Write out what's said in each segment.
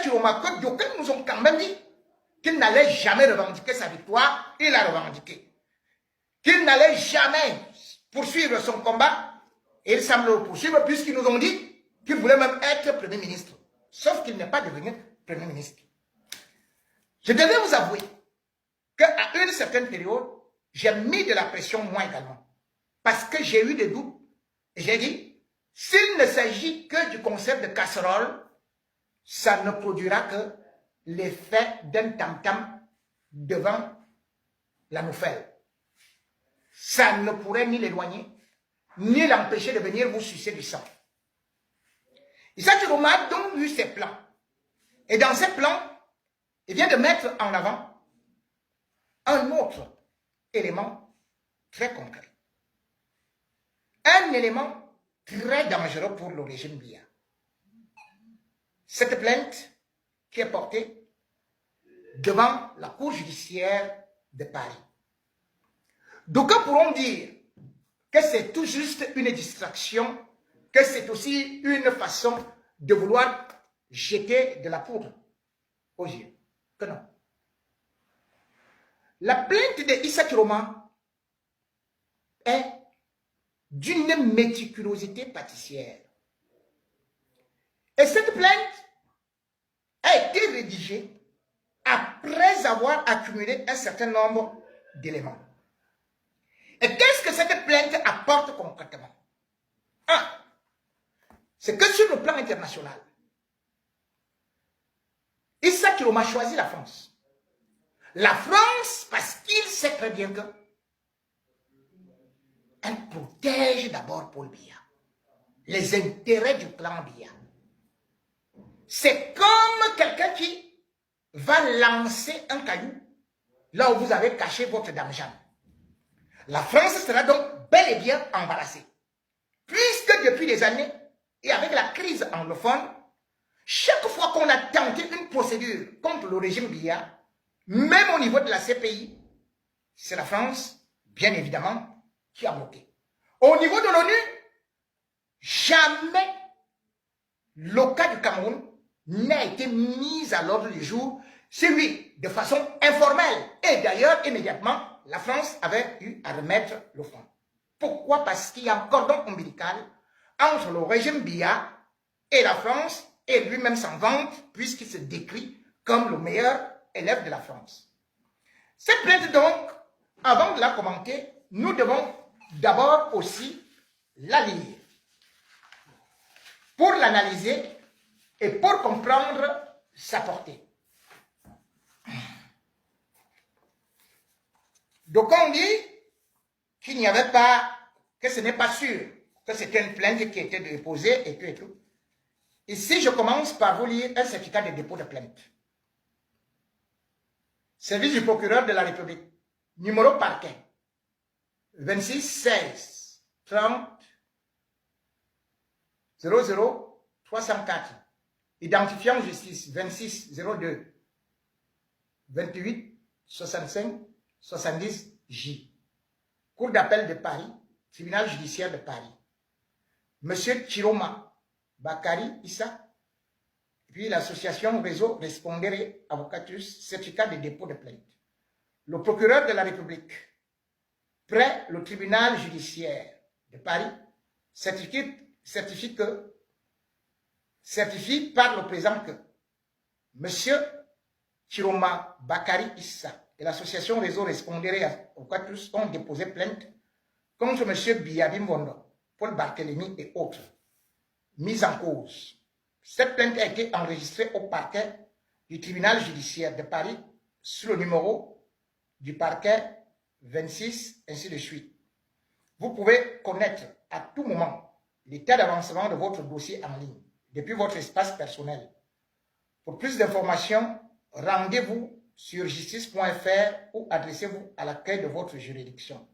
Chiroma, que d'aucuns nous ont quand même dit qu'il n'allait jamais revendiquer sa victoire, il l'a revendiqué. Qu'il n'allait jamais poursuivre son combat, et il semble le poursuivre puisqu'ils nous ont dit qu'il voulait même être Premier ministre. Sauf qu'il n'est pas devenu Premier ministre. Je devais vous avouer qu'à une certaine période, j'ai mis de la pression moi également. Parce que j'ai eu des doutes. Et j'ai dit, s'il ne s'agit que du concept de casserole, ça ne produira que l'effet d'un tam-tam devant la nouvelle. Ça ne pourrait ni l'éloigner, ni l'empêcher de venir vous sucer du sang. Issa Chiroma a donc eu ses plans. Et dans ces plans, il vient de mettre en avant un autre élément très concret. Un élément très dangereux pour le régime Biya. Cette plainte qui est portée devant la Cour judiciaire de Paris. D'aucuns pourront dire que c'est tout juste une distraction, que c'est aussi une façon de vouloir jeter de la poudre aux yeux. Que non. La plainte de Issa Chiroma est d'une méticulosité pâtissière. Et cette plainte a été rédigée après avoir accumulé un certain nombre d'éléments. Et qu'est-ce que cette plainte apporte concrètement? Un, c'est que sur le plan international, Issa Chiroma choisit la France. La France, parce qu'il sait très bien qu'elle protège d'abord Paul Biya, les intérêts du clan Biya. C'est comme quelqu'un qui va lancer un caillou là où vous avez caché votre dame-jeanne. La France sera donc bel et bien embarrassée. Puisque depuis des années, et avec la crise anglophone, chaque fois qu'on a tenté une procédure contre le régime Biya, même au niveau de la CPI, c'est la France, bien évidemment, qui a bloqué. Au niveau de l'ONU, jamais le cas du Cameroun n'a été mis à l'ordre du jour, celui de façon informelle. Et d'ailleurs, immédiatement, la France avait eu à remettre le front. Pourquoi? Parce qu'il y a un cordon ombilical entre le régime Biya et la France, et lui-même s'en vante, puisqu'il se décrit comme le meilleur élève de la France. Cette plainte donc, avant de la commenter, nous devons d'abord aussi la lire. Pour l'analyser et pour comprendre sa portée. Donc on dit qu'il n'y avait pas, que ce n'est pas sûr que c'était une plainte qui était déposée et tout. Ici, je commence par vous lire un certificat de dépôt de plainte. Service du procureur de la République. Numéro parquet. 26 16 30 00 304. Identifiant justice 26 02 28 65 70 J. Cour d'appel de Paris, tribunal judiciaire de Paris. Monsieur Chiroma Bakari Issa, puis l'association Réseau Respondere Avocatus, certificat de dépôt de plainte. Le procureur de la République, près le tribunal judiciaire de Paris, certifie par le présent que Monsieur Chiroma Bakari Issa et l'association Réseau Respondere Avocatus ont déposé plainte contre Monsieur Biya Bimbondo, Paul Barthélémy et autres, mis en cause. Cette plainte a été enregistrée au parquet du tribunal judiciaire de Paris sous le numéro du parquet 26, ainsi de suite. Vous pouvez connaître à tout moment l'état d'avancement de votre dossier en ligne depuis votre espace personnel. Pour plus d'informations, rendez-vous sur justice.fr ou adressez-vous à l'accueil de votre juridiction.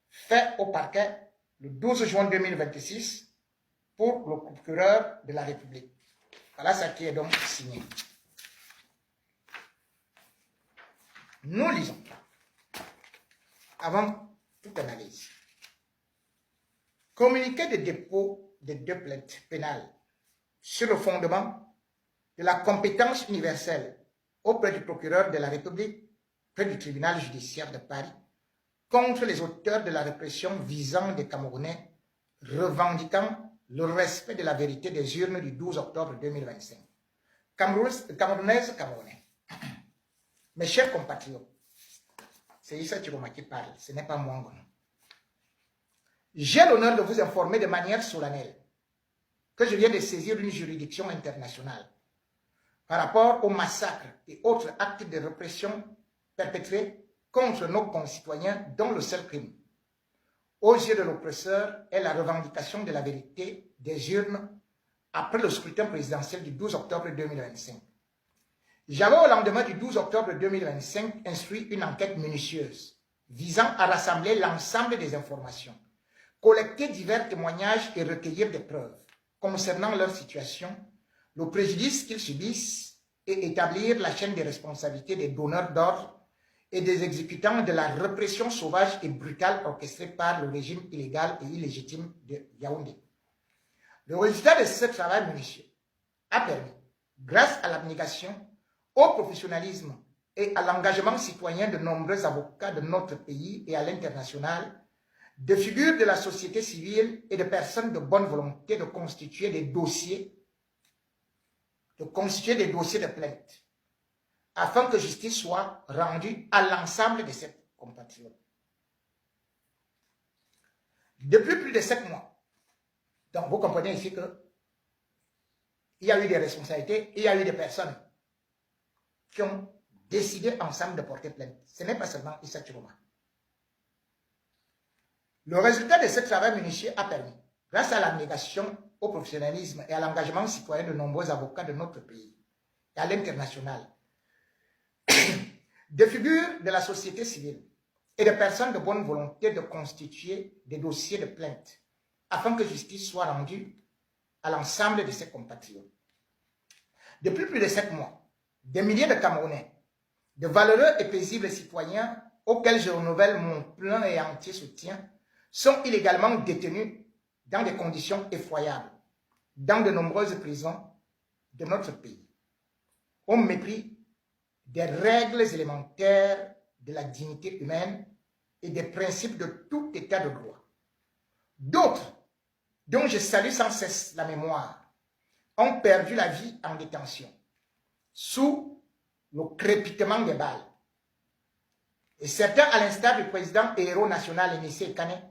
Fait au parquet le 12 juin 2026 pour le procureur de la République. Voilà ce qui est donc signé. Nous lisons, avant toute analyse, communiqué de dépôt de deux plaintes pénales sur le fondement de la compétence universelle auprès du procureur de la République, près du tribunal judiciaire de Paris, contre les auteurs de la répression visant des Camerounais revendiquant le respect de la vérité des urnes du 12 octobre 2025. Camerounaises, Camerounais, mes chers compatriotes, c'est Issa Chiroma qui parle, ce n'est pas moi. J'ai l'honneur de vous informer de manière solennelle que je viens de saisir une juridiction internationale par rapport aux massacres et autres actes de répression perpétrés contre nos concitoyens dont le seul crime, aux yeux de l'oppresseur, est la revendication de la vérité des urnes après le scrutin présidentiel du 12 octobre 2025. J'avais au lendemain du 12 octobre 2025 instruit une enquête minutieuse visant à rassembler l'ensemble des informations, collecter divers témoignages et recueillir des preuves concernant leur situation, le préjudice qu'ils subissent et établir la chaîne des responsabilités des donneurs d'ordre et des exécutants de la répression sauvage et brutale orchestrée par le régime illégal et illégitime de Yaoundé. Le résultat de ce travail minutieux a permis, grâce à l'abnégation, au professionnalisme et à l'engagement citoyen de nombreux avocats de notre pays et à l'international, de figures de la société civile et de personnes de bonne volonté de constituer des dossiers de plainte, afin que justice soit rendue à l'ensemble de ses compatriotes. Depuis plus de 7 mois, donc vous comprenez ici que il y a eu des responsabilités, il y a eu des personnes qui ont décidé ensemble de porter plainte. Ce n'est pas seulement Issa Chiroma. Le résultat de ce travail minutieux a permis, grâce à l'abnégation, au professionnalisme et à l'engagement citoyen de nombreux avocats de notre pays et à l'international, de figures de la société civile et de personnes de bonne volonté de constituer des dossiers de plainte afin que justice soit rendue à l'ensemble de ses compatriotes. Depuis plus de 7 mois, des milliers de Camerounais, de valeureux et paisibles citoyens auxquels je renouvelle mon plein et entier soutien, sont illégalement détenus dans des conditions effroyables dans de nombreuses prisons de notre pays, au mépris des règles élémentaires de la dignité humaine et des principes de tout état de droit. D'autres, dont je salue sans cesse la mémoire, ont perdu la vie en détention, sous le crépitement des balles. Et certains, à l'instar du président et héros national Emissé Kane,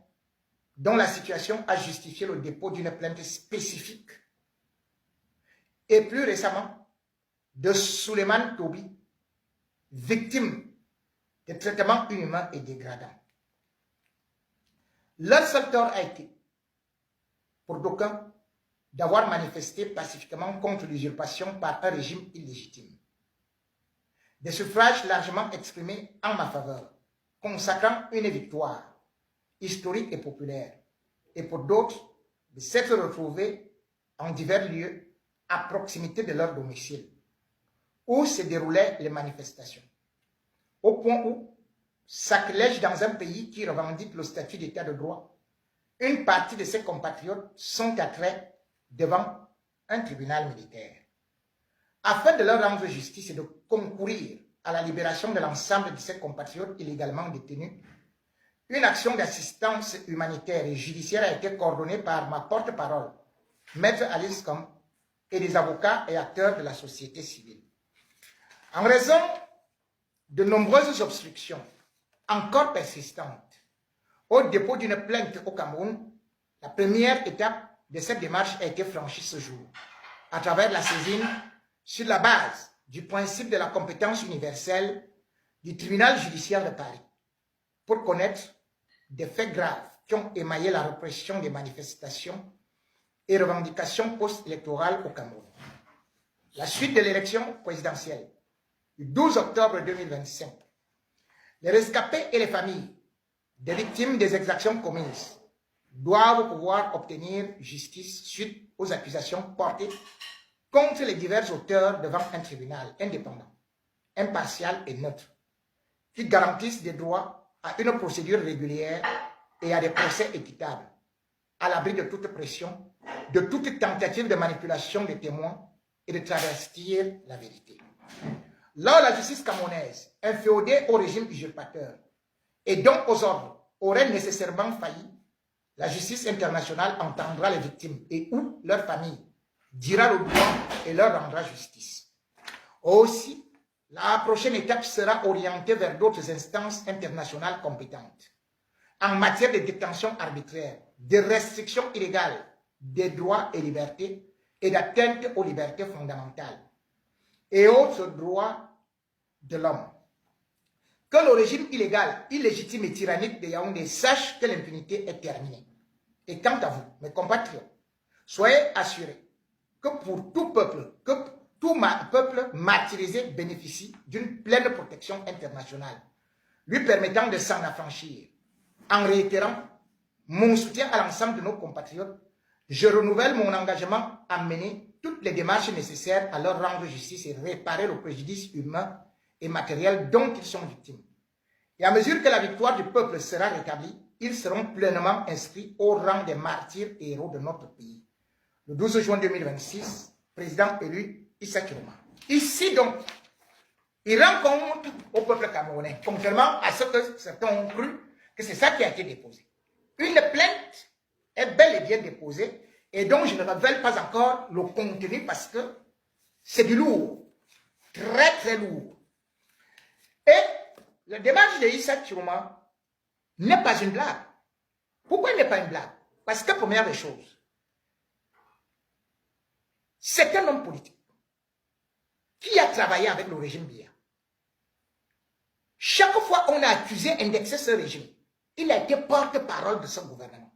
dont la situation a justifié le dépôt d'une plainte spécifique, et plus récemment, de Souleymane Tobi, victime de traitements inhumains et dégradants. Leur seul tort a été, pour d'aucuns, d'avoir manifesté pacifiquement contre l'usurpation par un régime illégitime. Des suffrages largement exprimés en ma faveur, consacrant une victoire historique et populaire, et pour d'autres, de s'être retrouvés en divers lieux à proximité de leur domicile, où se déroulaient les manifestations, au point où, sacrilège dans un pays qui revendique le statut d'état de droit, une partie de ses compatriotes sont attraits devant un tribunal militaire. Afin de leur rendre justice et de concourir à la libération de l'ensemble de ses compatriotes illégalement détenus, une action d'assistance humanitaire et judiciaire a été coordonnée par ma porte-parole, Maître Alice Com, et des avocats et acteurs de la société civile. En raison de nombreuses obstructions encore persistantes au dépôt d'une plainte au Cameroun, la première étape de cette démarche a été franchie ce jour, à travers la saisine sur la base du principe de la compétence universelle du tribunal judiciaire de Paris, pour connaître des faits graves qui ont émaillé la répression des manifestations et revendications post-électorales au Cameroun. La suite de l'élection présidentielle du 12 octobre 2025, les rescapés et les familles des victimes des exactions commises doivent pouvoir obtenir justice suite aux accusations portées contre les divers auteurs devant un tribunal indépendant, impartial et neutre, qui garantissent des droits à une procédure régulière et à des procès équitables, à l'abri de toute pression, de toute tentative de manipulation des témoins et de travestir la vérité. Là, la justice camerounaise, inféodée au régime usurpateur et donc aux ordres, aurait nécessairement failli, la justice internationale entendra les victimes et ou leurs familles, dira le droit et leur rendra justice. Aussi, la prochaine étape sera orientée vers d'autres instances internationales compétentes en matière de détention arbitraire, de restrictions illégales des droits et libertés et d'atteinte aux libertés fondamentales et autres droits de l'homme. Que le régime illégal, illégitime et tyrannique de Yaoundé sache que l'impunité est terminée. Et quant à vous, mes compatriotes, soyez assurés que pour tout peuple, peuple martyrisé bénéficie d'une pleine protection internationale, lui permettant de s'en affranchir. En réitérant mon soutien à l'ensemble de nos compatriotes, je renouvelle mon engagement à mener toutes les démarches nécessaires à leur rendre justice et réparer le préjudice humain et matériel dont ils sont victimes. Et à mesure que la victoire du peuple sera rétablie, ils seront pleinement inscrits au rang des martyrs et héros de notre pays. Le 12 juin 2026, président élu Issa Chiroma. Ici donc, il rend compte au peuple camerounais, contrairement à ce que certains ont cru, que c'est ça qui a été déposé. Une plainte est bel et bien déposée et donc je ne révèle pas encore le contenu parce que c'est du lourd, très très lourd. Et la démarche de Issa Chiroma n'est pas une blague. Pourquoi elle n'est pas une blague? Parce que première des choses, c'est un homme politique qui a travaillé avec le régime Biya. Chaque fois qu'on a accusé, indexé ce régime, il a été porte-parole de ce gouvernement.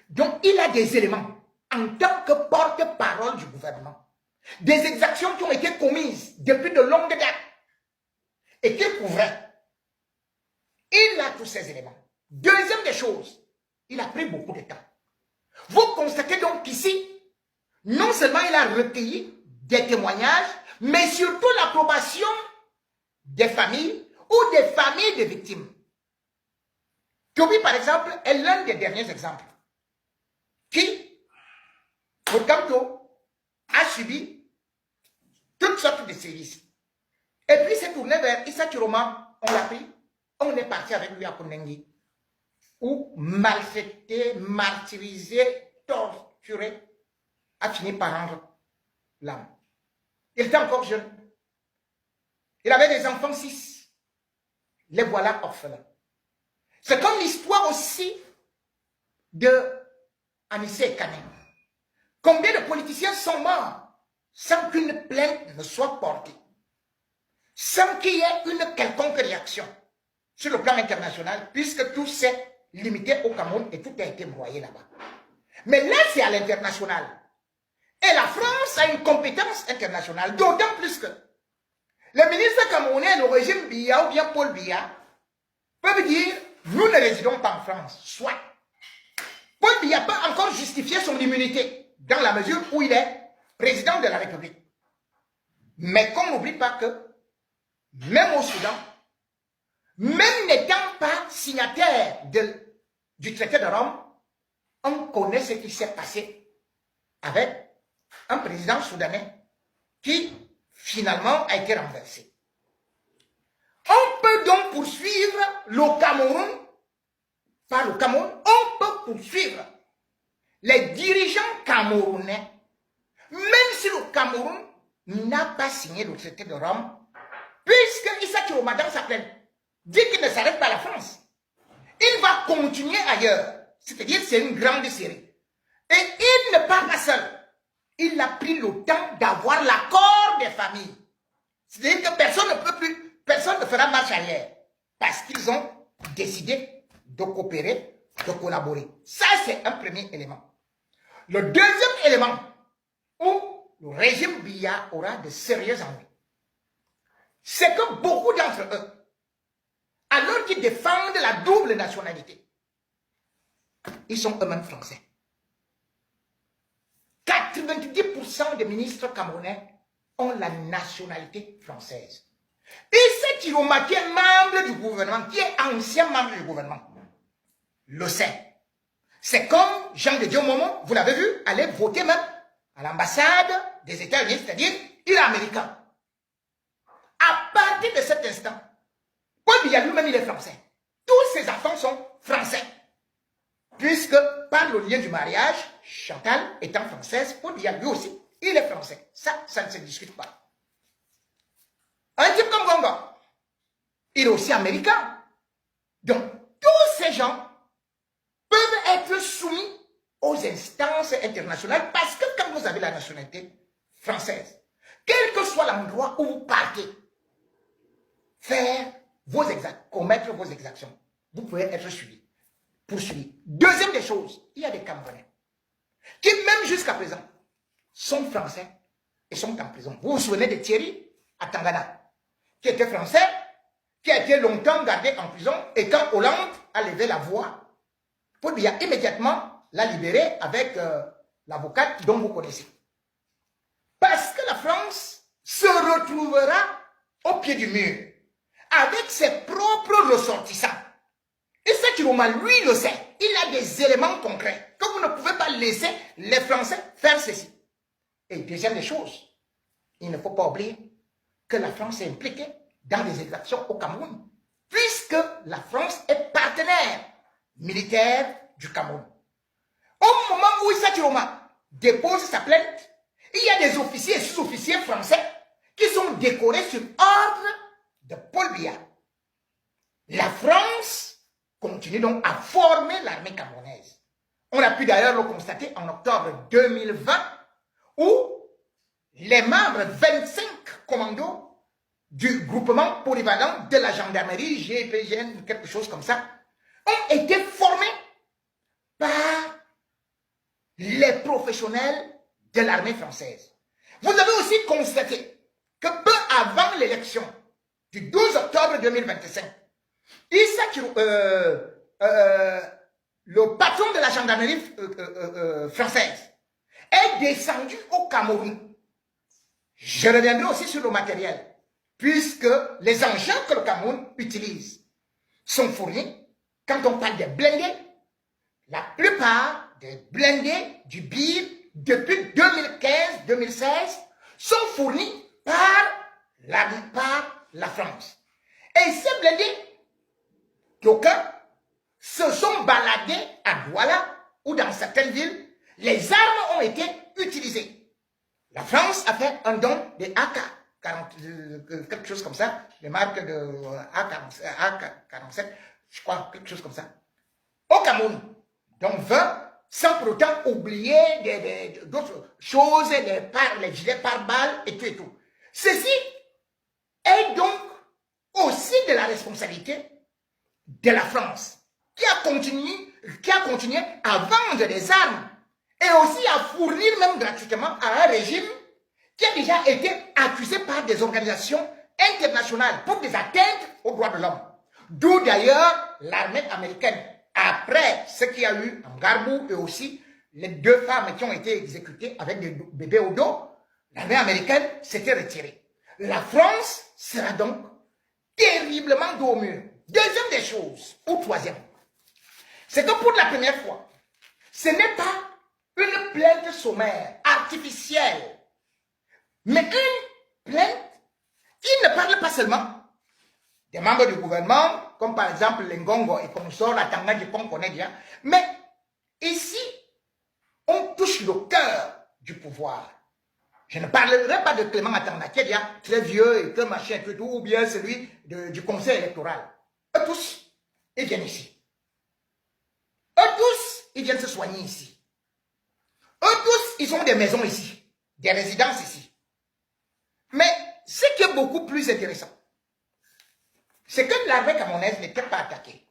Donc il a des éléments en tant que porte-parole du gouvernement. Des exactions qui ont été commises depuis de longues dates et qu'il couvrait. Il a tous ces éléments. Deuxième des choses, il a pris beaucoup de temps. Vous constatez donc qu'ici, non seulement il a recueilli des témoignages, mais surtout l'approbation des familles ou des familles de victimes. Toby, par exemple, est l'un des derniers exemples qui, pour Kamto, a subi toutes sortes de sévices. Et puis s'est tourné vers Issa Chiroma, on l'a pris, on est parti avec lui à Kondengui, où maltraité, martyrisé, torturé, a fini par rendre l'âme. Il était encore jeune. Il avait des enfants 6. Les voilà orphelins. C'est comme l'histoire aussi de Anissé Kané. Combien de politiciens sont morts sans qu'une plainte ne soit portée, sans qu'il y ait une quelconque réaction sur le plan international, puisque tout s'est limité au Cameroun et tout a été broyé là-bas. Mais là, c'est à l'international. Et la France a une compétence internationale, d'autant plus que le ministre camerounais, le régime Biya ou bien Paul Biya, peuvent dire, nous ne résidons pas en France, soit. Paul Biya peut encore justifier son immunité, dans la mesure où il est président de la République. Mais qu'on n'oublie pas que, même au Soudan, même n'étant pas signataire du traité de Rome, on connaît ce qui s'est passé avec un président soudanais qui finalement a été renversé. On peut donc poursuivre le Cameroun, par le Cameroun, on peut poursuivre les dirigeants camerounais, même si le Cameroun n'a pas signé le traité de Rome, puisque Issa Chiroma dans sa plainte dit qu'il ne s'arrête pas à la France. Il va continuer ailleurs, c'est-à-dire c'est une grande série. Et il ne part pas seul. Il a pris le temps d'avoir l'accord des familles. C'est-à-dire que personne ne peut plus, personne ne fera marche arrière. Parce qu'ils ont décidé de coopérer, de collaborer. Ça, c'est un premier élément. Le deuxième élément, où le régime Biya aura de sérieux ennuis, c'est que beaucoup d'entre eux, alors qu'ils défendent la double nationalité, ils sont eux-mêmes français. 90% des ministres camerounais ont la nationalité française. Et Issa Chiroma, qui est membre du gouvernement, qui est ancien membre du gouvernement, le sait. C'est comme Jean de Dieu Momo, vous l'avez vu, aller voter même à l'ambassade des États-Unis, c'est-à-dire il est américain. À partir de cet instant, Paul Biya lui-même, il est français. Tous ses enfants sont français. Puisque par le lien du mariage, Chantal étant française, Paul Biya lui aussi, il est français. Ça ne se discute pas. Un type comme Gongo, il est aussi américain. Donc, tous ces gens peuvent être soumis aux instances internationales parce que quand vous avez la nationalité française, quel que soit l'endroit où vous partez, faire commettre vos exactions, vous pouvez être suivi, poursuivi. Deuxième des choses, il y a des Camerounais qui, même jusqu'à présent, sont français et sont en prison. Vous vous souvenez de Thierry à Tangana, qui était français, qui a été longtemps gardé en prison, et quand Hollande a levé la voix, Paul Biya immédiatement l'a libéré avec l'avocate dont vous connaissez. Parce que la France se retrouvera au pied du mur, avec ses propres ressortissants. Et ça, Chiroma, lui, le sait. Il a des éléments concrets que vous ne pouvez pas laisser les Français faire ceci. Et deuxième des choses, il ne faut pas oublier que la France est impliquée dans les exactions au Cameroun, puisque la France est partenaire militaire du Cameroun. Au moment où Issa Chiroma dépose sa plainte, il y a des officiers et sous-officiers français qui sont décorés sur ordre de Paul Biya. La France continue donc à former l'armée camerounaise. On a pu d'ailleurs le constater en octobre 2020 où les membres 25 commandos du groupement polyvalent de la gendarmerie, GPGN, quelque chose comme ça, ont été formés par les professionnels de l'armée française. Vous avez aussi constaté que peu avant l'élection du 12 octobre 2025, le patron de la gendarmerie française est descendu au Cameroun. Je reviendrai aussi sur le matériel, puisque les engins que le Cameroun utilise sont fournis. Quand on parle des blindés, la plupart des blindés du BIR depuis 2015-2016 sont fournis par la France. Et ces blindés, d'aucuns se sont baladés à Douala ou dans certaines villes, les armes ont été utilisées. La France a fait un don des AK, quelque chose comme ça, les marques de AK-47, je crois, quelque chose comme ça, au Cameroun. Donc 20, sans pour autant oublier d'autres choses, les gilets pare-balles et tout et tout. Ceci est donc aussi de la responsabilité de la France, qui a continué à vendre des armes et aussi à fournir même gratuitement à un régime qui a déjà été accusé par des organisations internationales pour des atteintes aux droits de l'homme. D'où d'ailleurs l'armée américaine, après ce qu'il y a eu en Garbou et aussi les 2 femmes qui ont été exécutées avec des bébés au dos, l'armée américaine s'était retirée. La France sera donc terriblement dos au mur. Deuxième des choses, ou troisième, c'est que pour la première fois, ce n'est pas une plainte sommaire, artificielle, mais une plainte qui ne parle pas seulement des membres du gouvernement, comme par exemple les Ngongo et consorts, la Tangadji qu'on connaît bien, mais ici, on touche le cœur du pouvoir. Je ne parlerai pas de Clément Atanga, qui est bien très vieux et que machin, tout, ou bien celui du conseil électoral. Eux tous, ils viennent ici. Eux tous, ils viennent se soigner ici. Eux tous, ils ont des maisons ici, des résidences ici. Mais ce qui est beaucoup plus intéressant, c'est que l'armée camerounaise n'était pas attaquée.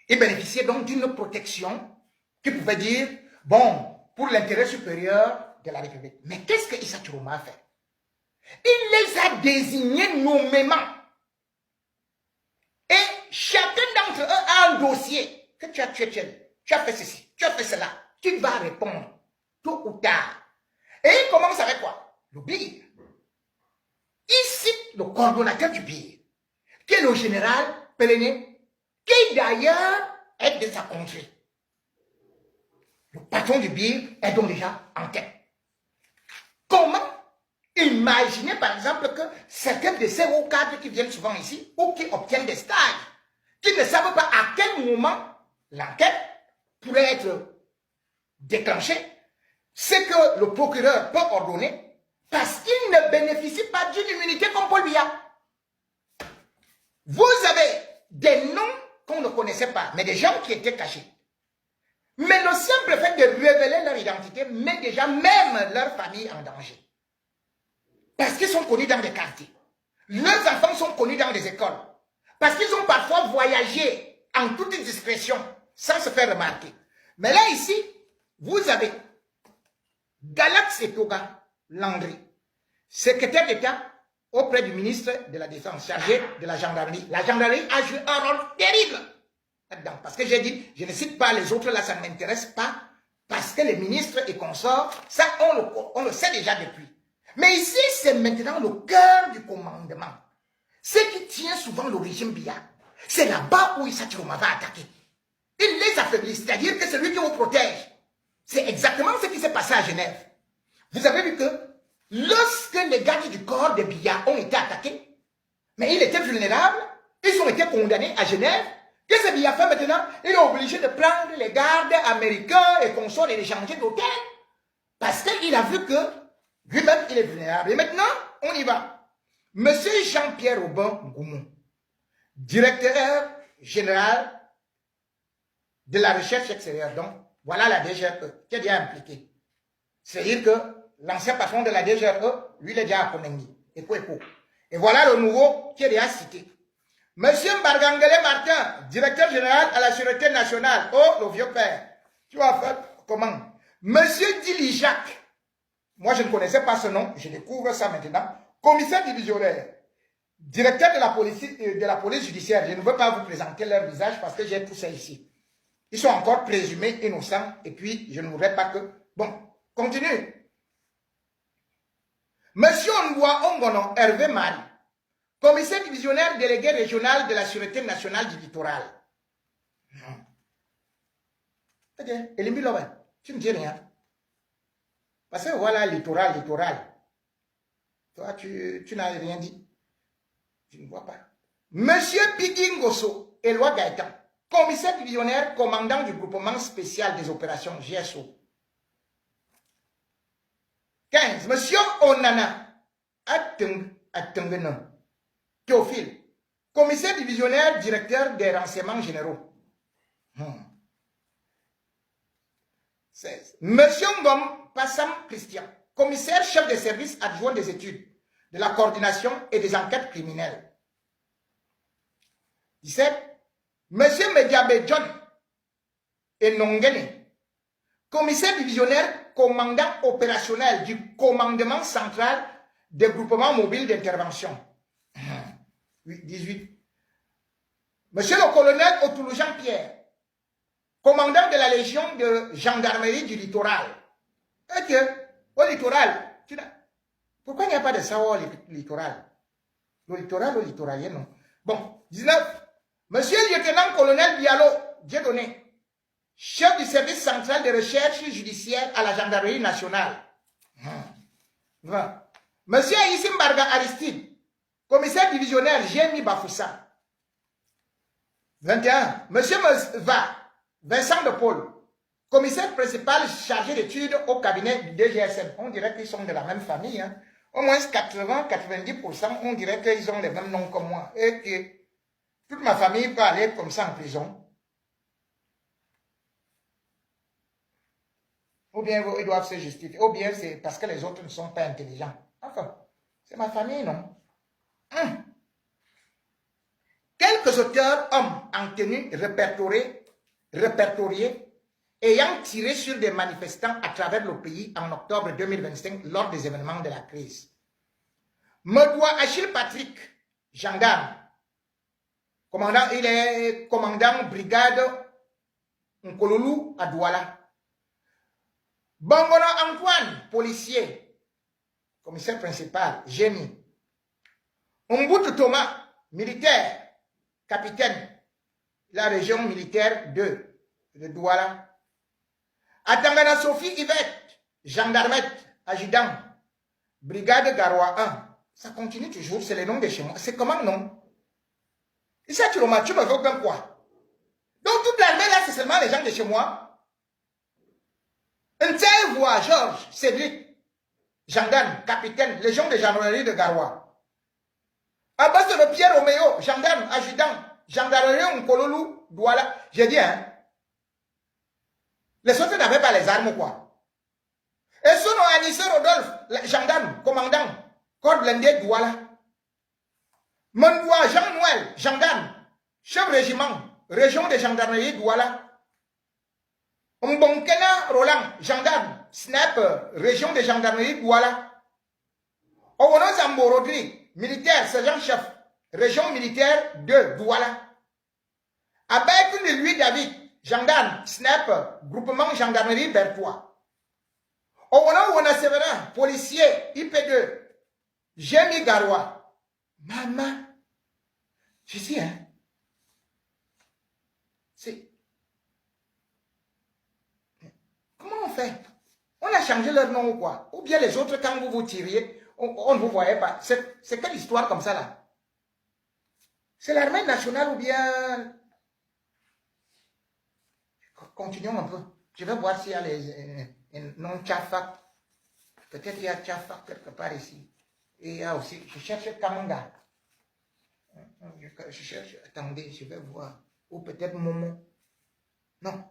Ils bénéficiaient donc d'une protection qui pouvait dire, bon, pour l'intérêt supérieur de la République. Mais qu'est-ce que Issa Chiroma a fait? Il les a désignés nommément. Et chacun d'entre eux a un dossier. Que tu as tué tel, tu as fait ceci, tu as fait cela. Tu vas répondre, tôt ou tard. Et il commence avec quoi? Le BIR. Il cite le coordonnateur du BIR, qui est le général Pellegné, qui d'ailleurs est de sa contrée. Le patron du BIR est donc déjà en tête. Comment imaginer par exemple que certains de ces hauts cadres qui viennent souvent ici ou qui obtiennent des stages, qui ne savent pas à quel moment l'enquête pourrait être déclenchée, c'est que le procureur peut ordonner parce qu'il ne bénéficie pas d'une immunité comme Paul Biya. Vous avez des noms qu'on ne connaissait pas, mais des gens qui étaient cachés. Mais le simple fait de révéler leur identité met déjà même leur famille en danger. Parce qu'ils sont connus dans des quartiers. Leurs enfants sont connus dans des écoles. Parce qu'ils ont parfois voyagé en toute discrétion, sans se faire remarquer. Mais là, ici, vous avez Galax Etoga Landry, secrétaire d'État auprès du ministre de la Défense, chargé de la gendarmerie. La gendarmerie a joué un rôle terrible là-dedans. Parce que j'ai dit, je ne cite pas les autres, là, ça ne m'intéresse pas. Parce que les ministres et consorts, ça, on le sait déjà depuis. Mais ici, c'est maintenant le cœur du commandement. Ce qui tient souvent le régime Biya, c'est là-bas où Issa Chiroma va attaquer. Il les affaiblit, c'est-à-dire que c'est lui qui vous protège. C'est exactement ce qui s'est passé à Genève. Vous avez vu que lorsque les gardes du corps de Biya ont été attaqués, mais ils étaient vulnérables, ils ont été condamnés à Genève. Qu'est-ce que Biya fait maintenant? Il est obligé de prendre les gardes américains et consorts et les changer d'hôtel. Parce qu'il a vu que lui-même, il est vulnérable. Et maintenant, on y va. Monsieur Jean-Pierre Aubin Goumou, directeur général de la recherche extérieure. Donc, voilà la DGRE qui est déjà impliquée. C'est-à-dire que l'ancien patron de la DGRE, lui, il est déjà à Konengi. Et voilà le nouveau qui est déjà cité. Monsieur Mbargangele Martin, directeur général à la Sûreté nationale. Oh, le vieux père. Tu vas faire comment? Monsieur Dili Jacques. Moi, je ne connaissais pas ce nom. Je découvre ça maintenant. Commissaire divisionnaire. Directeur de la police judiciaire. Je ne veux pas vous présenter leur visage parce que j'ai tout ça ici. Ils sont encore présumés innocents. Et puis, je ne voudrais pas que... Bon, continue. Monsieur Ondoua Ongono Hervé Mari. Commissaire divisionnaire délégué régional de la Sûreté nationale du littoral. Ok, Elimbi Loba, tu ne dis rien. Parce que voilà, littoral. Toi, tu n'as rien dit. Tu ne vois pas. Monsieur Pigingoso, Éloi Gaëtan, commissaire divisionnaire, commandant du groupement spécial des opérations GSO. 15. Monsieur Onana, Atengena, Théophile, commissaire divisionnaire, directeur des renseignements généraux. 16. Monsieur Ngom Passam Christian, commissaire chef de service adjoint des études, de la coordination et des enquêtes criminelles. 17. Monsieur Mediabe John Enongene, commissaire divisionnaire, commandant opérationnel du commandement central des groupements mobiles d'intervention. 18. Monsieur le colonel Otoulou Jean-Pierre, commandant de la Légion de gendarmerie du littoral. Ok, au littoral, pourquoi il n'y a pas de ça au littoral? Le littoral, au littoralien, non. Bon, 19. Monsieur le lieutenant-colonel Bialo Dieudonné, chef du service central de recherche judiciaire à la gendarmerie nationale. 20. Monsieur Aïssim Barga Aristide, commissaire divisionnaire Jémi Bafoussa. 21. Monsieur Vincent de Paul, commissaire principal chargé d'études au cabinet du DGSM. On dirait qu'ils sont de la même famille. Hein. Au moins 80-90%, on dirait qu'ils ont les mêmes noms que moi. Et que toute ma famille peut aller comme ça en prison. Ou bien ils doivent se justifier. Ou bien c'est parce que les autres ne sont pas intelligents. Enfin, c'est ma famille, non? Quelques auteurs, hommes en tenue répertoriés, ayant tiré sur des manifestants à travers le pays en octobre 2025 lors des événements de la crise. Medoua Achille Patrick, gendarme, commandant, il est commandant brigade Nkololu à Douala. Bongono Antoine, policier, commissaire principal, Génie. Umbutu Thomas, militaire, capitaine, la région militaire de Douala. Atangana Sophie Yvette, gendarmette, adjudant, brigade Garoua 1. Ça continue toujours, c'est le nom de chez moi. C'est comment non? Et ça, tu me veux bien quoi? Donc toute l'armée là, c'est seulement les gens de chez moi. Un tel voix, Georges, Cédric, gendarme, capitaine, les gens de gendarmerie de Garoua. Ambassadeur Pierre Roméo, gendarme, adjudant, gendarmerie Nkololou, Douala. J'ai dit, hein. Les autres n'avaient pas les armes, quoi. Et son nom, Anissé Rodolphe, gendarme, commandant, corps blindé, Douala. Mondoua, Jean-Noël, gendarme, chef régiment, région de gendarmerie, Douala. Mbonkena Roland, gendarme, sniper, région de gendarmerie, Douala. Owono Zambo Rodrigue, militaire, sergent-chef, région militaire de Douala. Avec de lui, David, gendarme, sniper, groupement gendarmerie Bertois. Owono Wona Séverin, policier, IP2, Jémi Garoua. Maman, je dis, hein, c'est... Comment on fait? On a changé leur nom ou quoi? Ou bien les autres, quand vous vous tiriez, on ne vous voyait pas. C'est quelle histoire comme ça, là? C'est l'armée nationale ou bien... Continuons un peu. Je vais voir s'il y a les noms Tchafak. Peut-être il y a Tchafak quelque part ici. Et il y a aussi, je cherche Kamanga. Je cherche, attendez, je vais voir. Ou peut-être Momo. Non.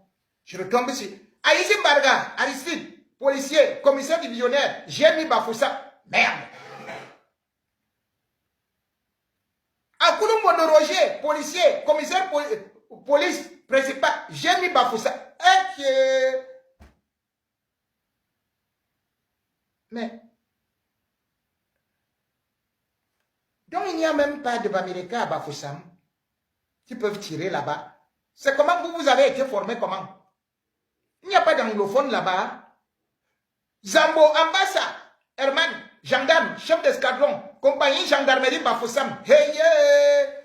Je retombe ici. Aïssi Barga, Aristide, policier, commissaire divisionnaire, Jémi Bafoussa. Merde. Akoulou de Roger, policier, commissaire police principal, Jémi Bafoussa. Mais donc il n'y a même pas de Bamileka à Bafoussam qui peuvent tirer là-bas. C'est comment vous avez été formé, comment? Il n'y a pas d'anglophone là-bas. Zambo Ambassa, Herman, gendarme, chef d'escadron, compagnie gendarmerie Bafoussam. Hey, yeah.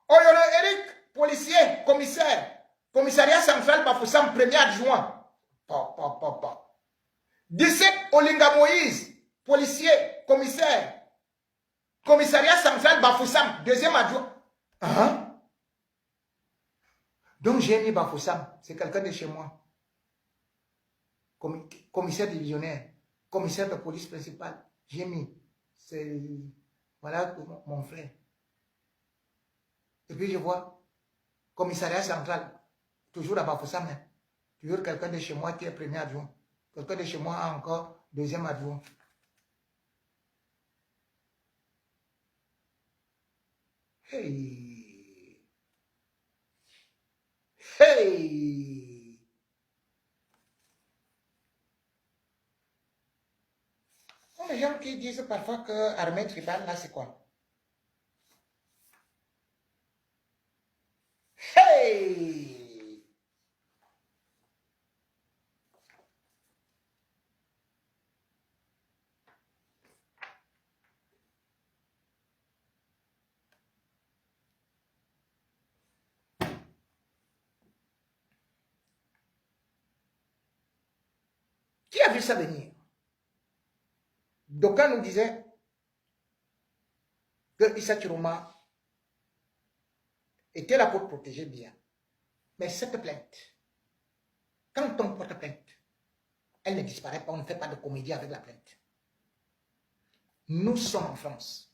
Oyono Eric, policier, commissaire, commissariat central Bafoussam, premier adjoint. 17 Olinga Moïse, policier, commissaire, commissariat central Bafoussam, deuxième adjoint. Hein? Donc j'ai mis Bafoussam, c'est quelqu'un de chez moi. Commissaire divisionnaire, commissaire de police principal, j'ai mis. C'est voilà mon frère. Et puis je vois commissariat central, toujours à Bafoussam, hein. Toujours quelqu'un de chez moi qui est premier adjoint. Quelqu'un de chez moi a encore deuxième adjoint. Hey! Hey! Les gens qui disent parfois que armée tribale, là, c'est quoi? Hey! Qui a vu ça venir? D'aucuns nous disaient que Issa Chiroma était là pour protéger bien. Mais cette plainte, quand on porte plainte, elle ne disparaît pas, on ne fait pas de comédie avec la plainte. Nous sommes en France.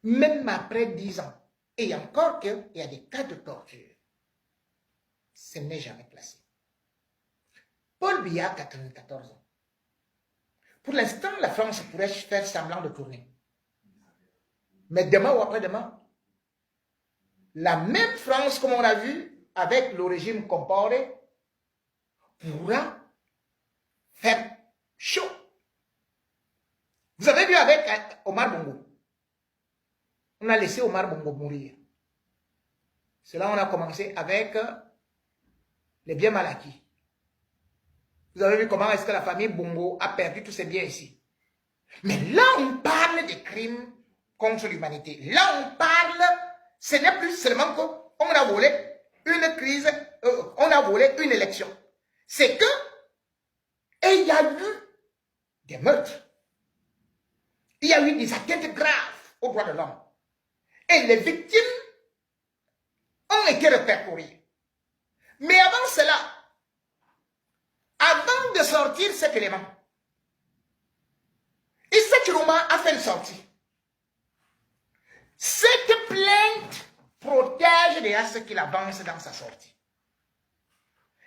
Même après 10 ans, et encore qu'il y a des cas de torture, ce n'est jamais placé. Paul Biya, 94 ans. Pour l'instant, la France pourrait faire semblant de tourner. Mais demain ou après-demain, la même France, comme on a vu avec le régime Compaoré, pourra faire chaud. Vous avez vu avec Omar Bongo. On a laissé Omar Bongo mourir. C'est là on a commencé avec les biens mal acquis. Vous avez vu comment est-ce que la famille Bongo a perdu tous ses biens ici. Mais là, on parle de crimes contre l'humanité. Là, on parle, ce n'est plus seulement qu'on a volé une crise, on a volé une élection. c'est que il y a eu des meurtres. Il y a eu des atteintes graves aux droits de l'homme. Et les victimes ont été répertoriées. Mais avant cela, avant de sortir cet élément, Issa Chiroma a fait une sortie. Cette plainte protège déjà ce qu'il avance dans sa sortie.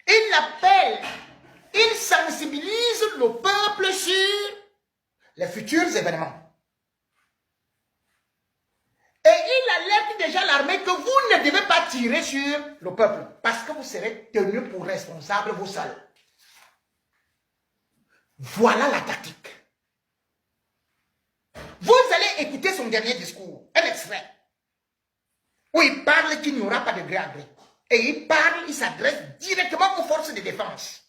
Il appelle, il sensibilise le peuple sur les futurs événements. Et il alerte déjà l'armée que vous ne devez pas tirer sur le peuple parce que vous serez tenus pour responsables vous seuls. Voilà la tactique. Vous allez écouter son dernier discours, un extrait, où il parle qu'il n'y aura pas de gré à gré. Et il parle, il s'adresse directement aux forces de défense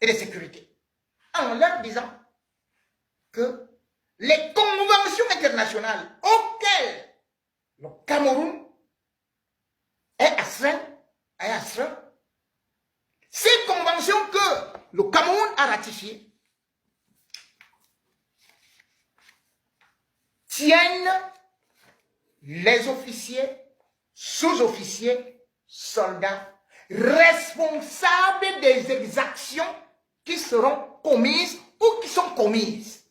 et de sécurité, en leur disant que les conventions internationales auxquelles le Cameroun est astreint, ces conventions que le Cameroun a ratifiées, tiennent les officiers, sous-officiers, soldats, responsables des exactions qui seront commises ou qui sont commises.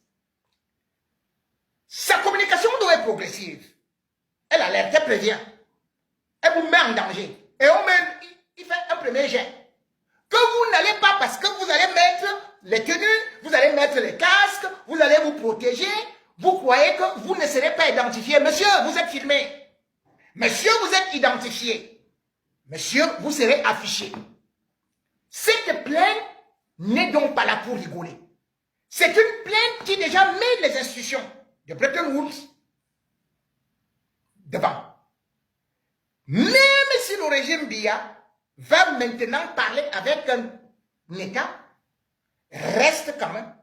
Sa communication doit être progressive. Elle alerte, elle prévient. Elle vous met en danger. Et il fait un premier jet. Que vous n'allez pas, parce que vous allez mettre les tenues, vous allez mettre les casques, vous allez vous protéger. Vous croyez que vous ne serez pas identifié. Monsieur, vous êtes filmé. Monsieur, vous êtes identifié. Monsieur, vous serez affiché. Cette plainte n'est donc pas là pour rigoler. C'est une plainte qui déjà met les institutions de Bretton Woods devant. Même si le régime Biya va maintenant parler avec un État, reste quand même.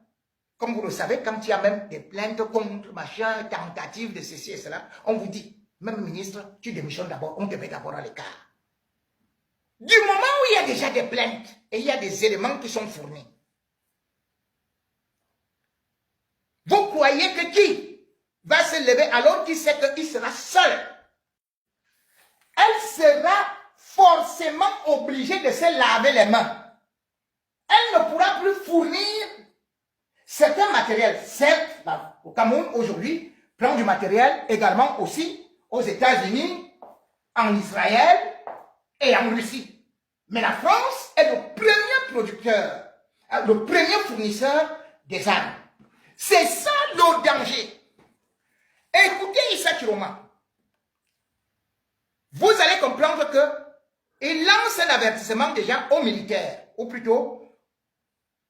Comme vous le savez, quand il y a même des plaintes contre machin, tentatives de ceci et cela, on vous dit, même ministre, tu démissionnes d'abord, on te met d'abord à l'écart. Du moment où il y a déjà des plaintes et il y a des éléments qui sont fournis, vous croyez que qui va se lever alors qu'il sait qu'il sera seul? Elle sera forcément obligée de se laver les mains. Elle ne pourra plus fournir certains matériels. Certes, au Cameroun aujourd'hui prend du matériel également aussi aux États-Unis, en Israël et en Russie. Mais la France est le premier producteur, le premier fournisseur des armes. C'est ça le danger. Écoutez Issa Chiroma. Vous allez comprendre que il lance un avertissement déjà aux militaires, ou plutôt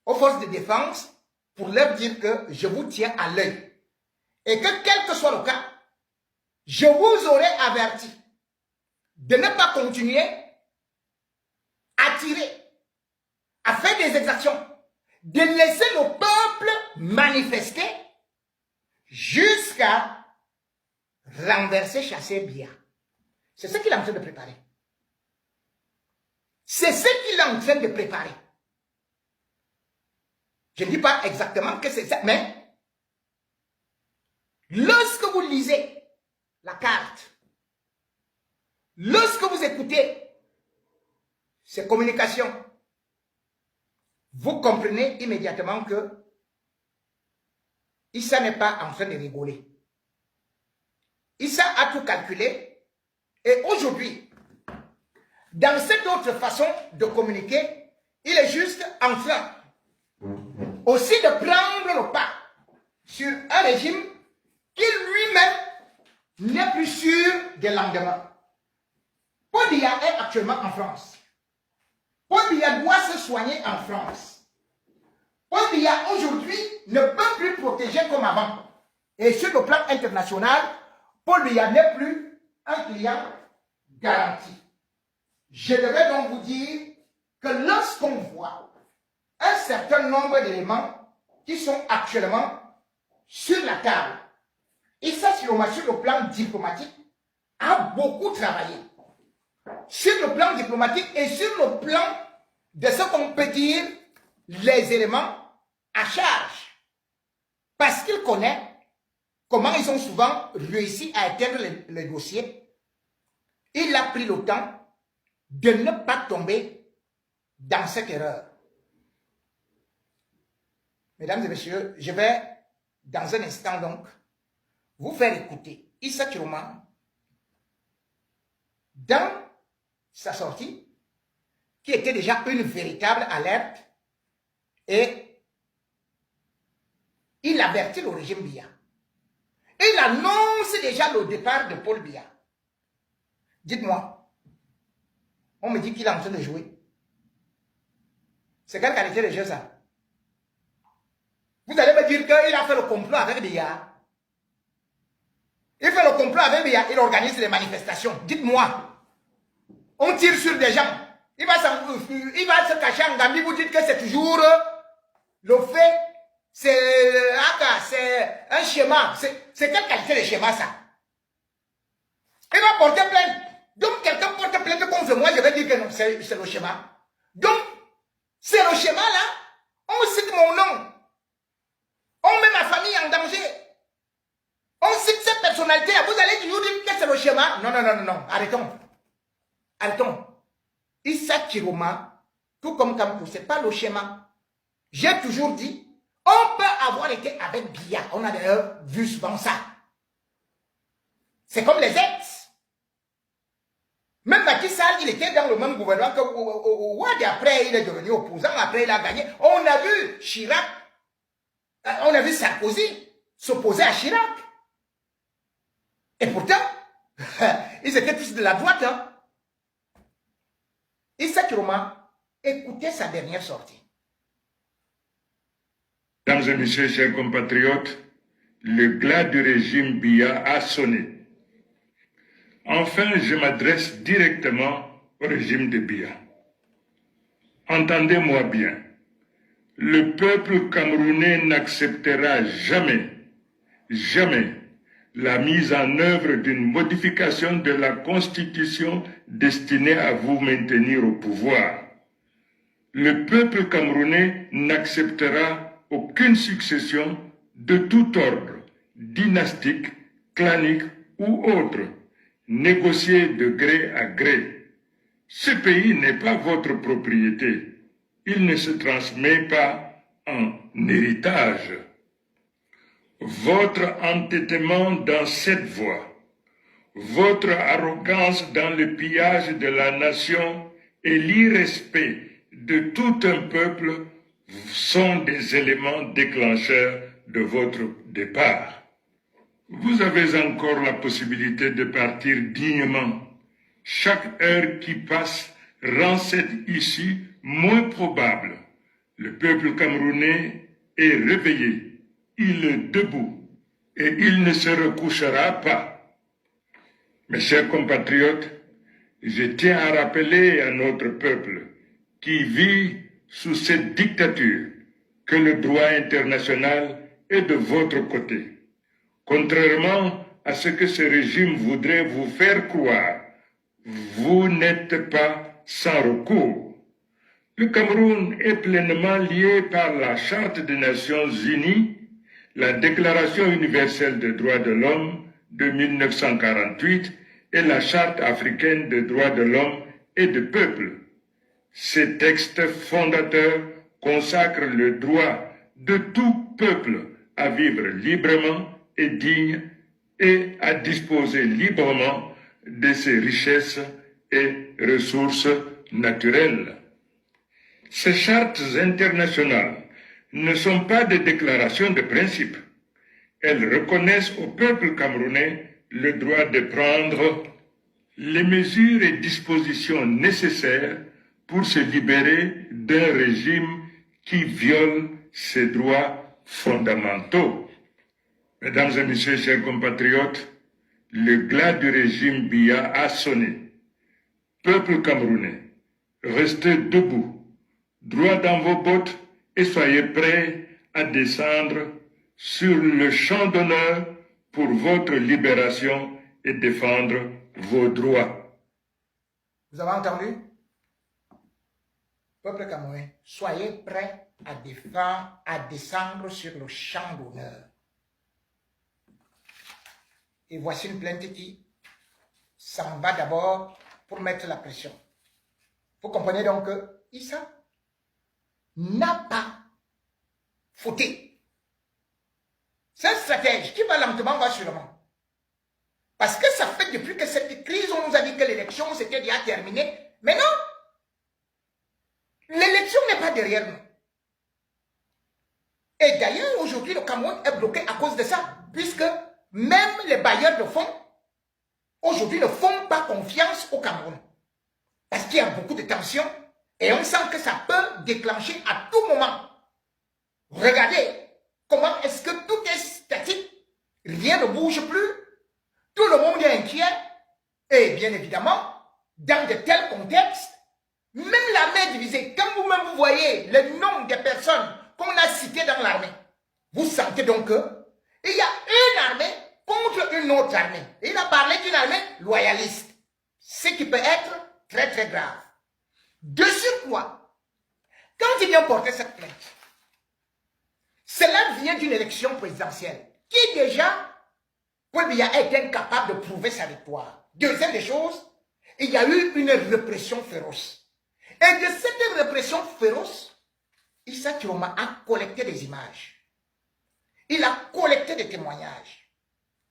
aux forces de défense, pour leur dire que je vous tiens à l'œil. Et que quel que soit le cas, je vous aurai averti de ne pas continuer à tirer, à faire des exactions, de laisser le peuple manifester jusqu'à renverser, chasser Biya. C'est ce qu'il est en train de préparer. C'est ce qu'il est en train de préparer. Je ne dis pas exactement que c'est ça, mais lorsque vous lisez la carte, lorsque vous écoutez ces communications, vous comprenez immédiatement que Issa n'est pas en train de rigoler. Issa a tout calculé et aujourd'hui, dans cette autre façon de communiquer, il est juste en train aussi de prendre le pas sur un régime qui lui-même n'est plus sûr des lendemains. Paul Biya est actuellement en France. Paul Biya doit se soigner en France. Paul Biya aujourd'hui ne peut plus protéger comme avant. Et sur le plan international, Paul Biya n'est plus un client garanti. Je devrais donc vous dire que lorsqu'on voit un certain nombre d'éléments qui sont actuellement sur la table, Issa Chiroma, sur le plan diplomatique, a beaucoup travaillé. Sur le plan diplomatique et sur le plan de ce qu'on peut dire les éléments à charge. Parce qu'il connaît comment ils ont souvent réussi à éteindre les dossiers. Il a pris le temps de ne pas tomber dans cette erreur. Mesdames et messieurs, je vais dans un instant donc vous faire écouter Issa Chiroma dans sa sortie, qui était déjà une véritable alerte, et il avertit le régime Biya. Il annonce déjà le départ de Paul Biya. Dites-moi, on me dit qu'il est en train de jouer. C'est quelle qualité de jeu ça? Vous allez me dire qu'il a fait le complot avec Biya. Il fait le complot avec Biya, il organise les manifestations. Dites-moi, on tire sur des gens. Il va se cacher en Gambie, vous dites que c'est toujours le fait, c'est un schéma. C'est quelle qualité de schéma ça? Il va porter plainte. Donc quelqu'un porte plainte contre moi, je vais dire que non, c'est le schéma. Donc, c'est le schéma là. On cite mon nom. On met ma famille en danger. On cite cette personnalité là. Vous allez toujours dire que c'est le schéma. Non, non, non, non, non. Arrêtons. Arrêtons. Issa Chiroma, tout comme Kamkou, ce n'est pas le schéma. J'ai toujours dit, on peut avoir été avec Biya. On a d'ailleurs vu souvent ça. C'est comme les ex. Même Macky Sall, il était dans le même gouvernement que Ouad. Après, il est devenu opposant. Après, il a gagné. On a vu Chirac, on a vu Sarkozy s'opposer à Chirac. Et pourtant, ils étaient tous de la droite. Hein. Issa Chiroma, écoutez sa dernière sortie. Mesdames et messieurs, chers compatriotes, le glas du régime Biya a sonné. Enfin, je m'adresse directement au régime de Biya. Entendez-moi bien, le peuple camerounais n'acceptera jamais, jamais la mise en œuvre d'une modification de la Constitution destinée à vous maintenir au pouvoir. Le peuple camerounais n'acceptera aucune succession de tout ordre, dynastique, clanique ou autre, négociée de gré à gré. Ce pays n'est pas votre propriété. Il ne se transmet pas en héritage. Votre entêtement dans cette voie, votre arrogance dans le pillage de la nation et l'irrespect de tout un peuple sont des éléments déclencheurs de votre départ. Vous avez encore la possibilité de partir dignement. Chaque heure qui passe rend cette issue moins probable. Le peuple camerounais est réveillé. Il est debout et il ne se recouchera pas. Mes chers compatriotes, je tiens à rappeler à notre peuple qui vit sous cette dictature que le droit international est de votre côté. Contrairement à ce que ce régime voudrait vous faire croire, vous n'êtes pas sans recours. Le Cameroun est pleinement lié par la Charte des Nations Unies, la Déclaration universelle des droits de l'homme de 1948 et la Charte africaine des droits de l'homme et du peuple. Ces textes fondateurs consacrent le droit de tout peuple à vivre librement et digne et à disposer librement de ses richesses et ressources naturelles. Ces chartes internationales ne sont pas des déclarations de principe. Elles reconnaissent au peuple camerounais le droit de prendre les mesures et dispositions nécessaires pour se libérer d'un régime qui viole ses droits fondamentaux. Mesdames et messieurs, chers compatriotes, le glas du régime Biya a sonné. Peuple camerounais, restez debout, droit dans vos bottes et soyez prêts à descendre sur le champ d'honneur pour votre libération et défendre vos droits. Vous avez entendu? Peuple camerounais, soyez prêts à descendre sur le champ d'honneur. Et voici une plainte qui s'en va d'abord pour mettre la pression. Vous comprenez donc que Issa n'a pas fauté. C'est un stratège qui va lentement, va sûrement. Parce que ça fait depuis que cette crise, on nous a dit que l'élection c'était déjà terminée. Mais non! L'élection n'est pas derrière nous. Et d'ailleurs, aujourd'hui, le Cameroun est bloqué à cause de ça. Puisque même les bailleurs de fonds, aujourd'hui, ne font pas confiance au Cameroun. Parce qu'il y a beaucoup de tensions. Et on sent que ça peut déclencher à tout moment. Regardez comment est-ce que tout est statique. Rien ne bouge plus. Tout le monde est inquiet. Et bien évidemment, dans de tels contextes, même l'armée est divisée. Quand vous-même vous voyez le nombre de personnes qu'on a citées dans l'armée, vous sentez donc qu'il y a une armée contre une autre armée. Et il a parlé d'une armée loyaliste. Ce qui peut être très très grave. De surcroît, quand il vient porter cette plainte, cela vient d'une élection présidentielle qui déjà, Paul Biya a été incapable de prouver sa victoire. Deuxième des choses, il y a eu une répression féroce. Et de cette répression féroce, Issa Chiroma a collecté des images. Il a collecté des témoignages.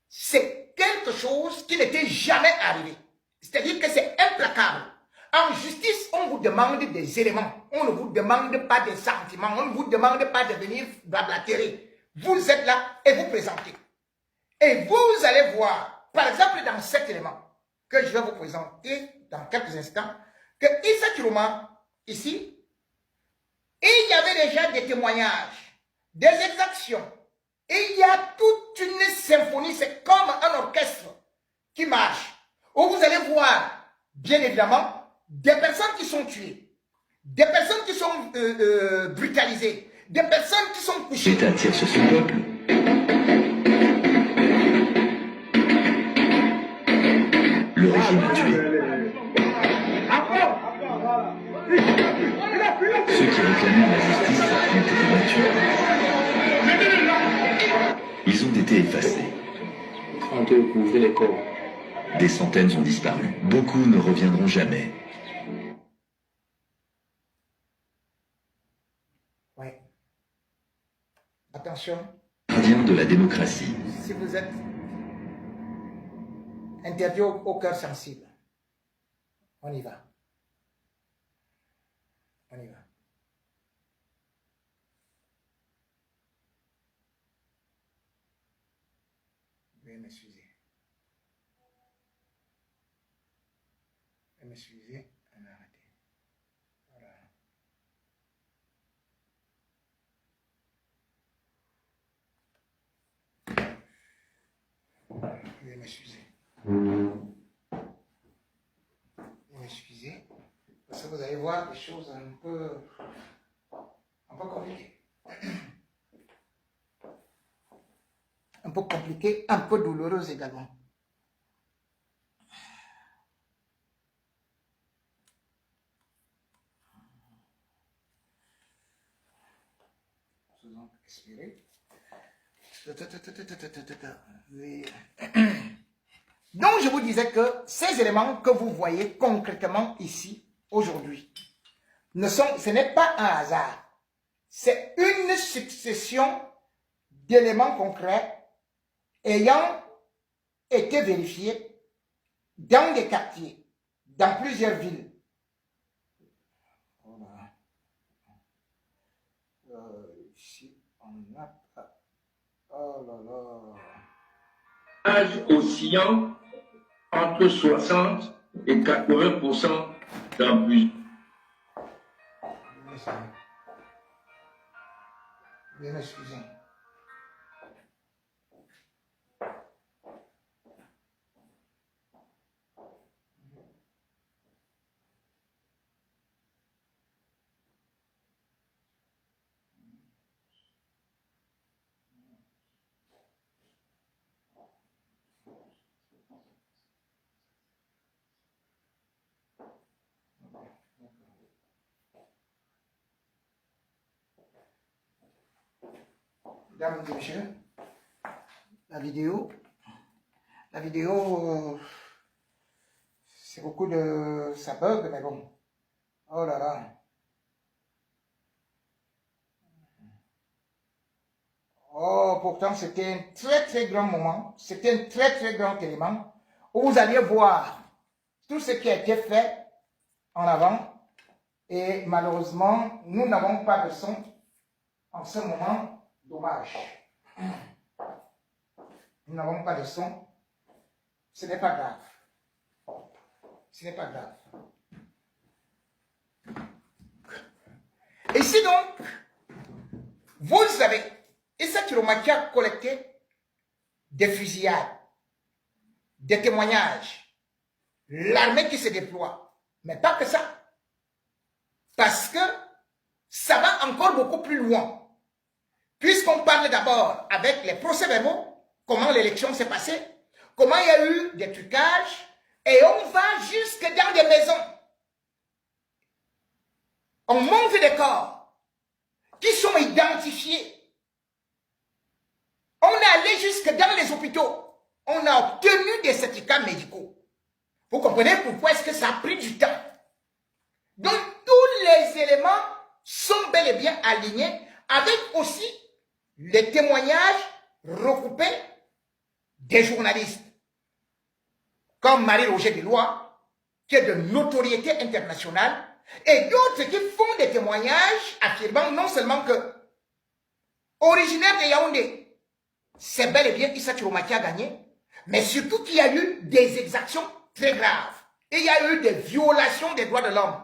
C'est quelque chose qui n'était jamais arrivé. C'est-à-dire que c'est implacable. En justice, on vous demande des éléments. On ne vous demande pas des sentiments. On ne vous demande pas de venir blablatérer. Vous êtes là et vous présentez. Et vous allez voir, par exemple, dans cet élément que je vais vous présenter dans quelques instants, que Issa Chiroma, ici, il y avait déjà des témoignages, des exactions. Et il y a toute une symphonie, c'est comme un orchestre qui marche. Où vous allez voir, bien évidemment, des personnes qui sont tuées, des personnes qui sont brutalisées, des personnes qui sont couchées. L'État tire sur son peuple. Le régime a tué. Ceux qui réclamaient la justice ont été battus. Ils ont été effacés. Des centaines ont disparu. Beaucoup ne reviendront jamais. Oui. Attention. Gardien de la démocratie. Si vous êtes interdit au cœur sensible, on y va. On y va. Veuillez m'excuser. Veuillez m'excuser. On a arrêté. Voilà. Veuillez m'excuser. Veuillez m'excuser. Parce que vous allez voir des choses un peu compliquées. Un peu compliquées, un peu douloureuses également. Faisons expirer. Donc, je vous disais que ces éléments que vous voyez concrètement ici, aujourd'hui, ce n'est pas un hasard. C'est une succession d'éléments concrets ayant été vérifiés dans des quartiers, dans plusieurs villes. Voilà. Ici, on a pas... Oh là là. Âge oscillant entre 60 et 80% dans plus. Veuillez m'excuser. mesdames et messieurs, la vidéo, c'est beaucoup de... ça bug, mais bon. Oh là là. Oh, pourtant, c'était un très très grand moment. C'était un très très grand élément où vous alliez voir tout ce qui a été fait en avant. Et malheureusement, nous n'avons pas de son en ce moment. Dommage. Nous n'avons pas de son. Ce n'est pas grave. Ce n'est pas grave. Ici donc, vous savez, Issa Chiromaki a collecté des fusillades, des témoignages, l'armée qui se déploie, mais pas que ça. Parce que ça va encore beaucoup plus loin. Puisqu'on parle d'abord avec les procès-verbaux, comment l'élection s'est passée, comment il y a eu des trucages, et on va jusque dans des maisons. On monte des corps qui sont identifiés. On est allé jusque dans les hôpitaux. On a obtenu des certificats médicaux. Vous comprenez pourquoi est-ce que ça a pris du temps. Donc, tous les éléments sont bel et bien alignés avec aussi les témoignages recoupés des journalistes. Comme Marie-Roger Deloy, qui est de notoriété internationale, et d'autres qui font des témoignages affirmant non seulement que, originaire de Yaoundé, c'est bel et bien Issa Chiromaki qui a gagné, mais surtout qu'il y a eu des exactions très graves. Et il y a eu des violations des droits de l'homme.